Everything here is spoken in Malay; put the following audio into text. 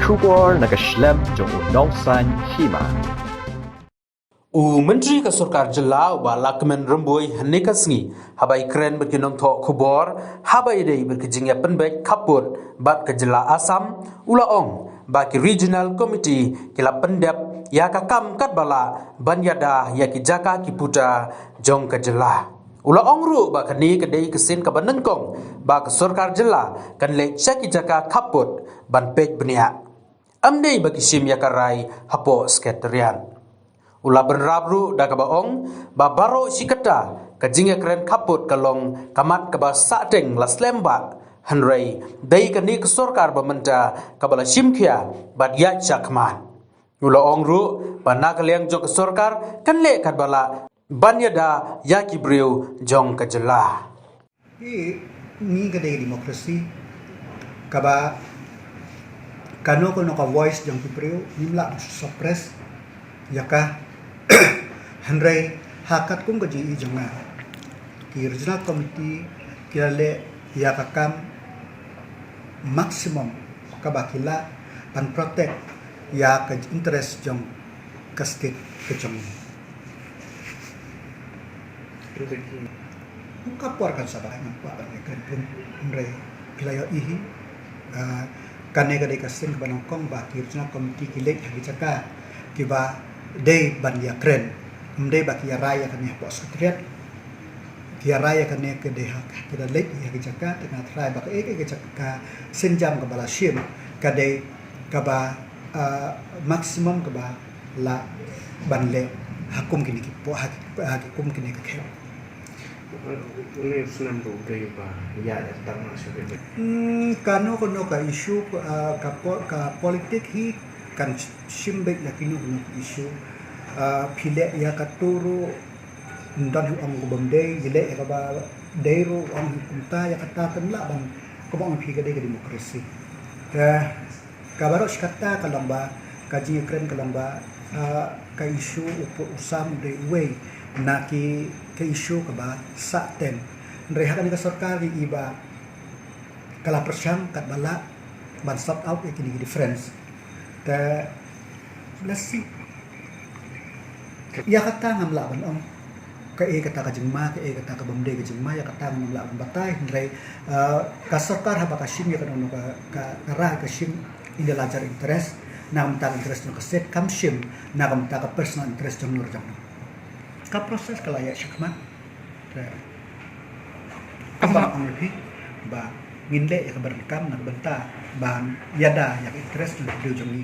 Shubor Nagashlam Jong Nausan Hima. Menteri Kesorkar Jela wala kemen remboi hanika sengi habai keren berkinong thok khubor habai dei berkejingya penbek kaput bat ke Jela Asam ulaong baki regional committee kila pendep ya kakam kat bala banyada ya ki jaka ki puta jong ke Jela ulaong ru bakani kedai kesin ka banengkong ba Kesorkar Jela kan le chaki jaka kaput ban pek benia amdei baki sim ya karai hapo sekretariat Ula benrabru da kabaong babaro sikata kajingya keren kaput kalong kamat kaba sateng la slemba hanrei dei kani Kesorkar bamenta kabala simkia bad ya chakman ula ongru banakaliang jong Kesorkar kan le kadbala banyada yaki breu jong kajela ni kadai demokrasi kaba kano ko ka voice jong pipreu nimla suppress yaka Handrai hakat kung kaji ijonga ki regional committee kilale ya kakam maximum kabakila pan protect ya ke interest jong ke state ke jong buka puarkan sabah nampak kan pun Handrai kilaya ihi kane kadai kasin ke banongkong ba ki regional committee kilek hagi caka kiba day bandia kren mdei baki raya kami pos sekretariat dia raya kami ke deha kita lek ya ke jaka tengah try baki ke jaka senjam ke bala sim kadai kaba maksimum kaba la banle hakum kini ki po hakum kini ke khe ini senam tu dei ba ya datang masuk ke kano kono ka isu ka politik hi kan simbek yakinu kono isu pilek ya katuru ndan ang gubamde gile ya ba dairu ang kunta ya kata kanla bang kubang pi gade demokrasi kabaro skata kalamba kaji kren kalamba ka isu upo usam de way naki ka isu ka ba sa ten rehakan ka Kesorkar iba kala persyang kat bala ban stop out yakini difference nasi ya kata ngam laban om ka kata ka jengma ka kata ka bamde ka jengma ya kata ngam laban batay ndray Kesorkar haba ka sim ya kanono ka ra ka sim inde lajar interest na kamta interest no kaset kam sim na kamta ka personal interest jong nur jong ka proses kala ya syakman apa ang lebih ba nginde ya ka berkam na benta ban yada ya interest no jong ni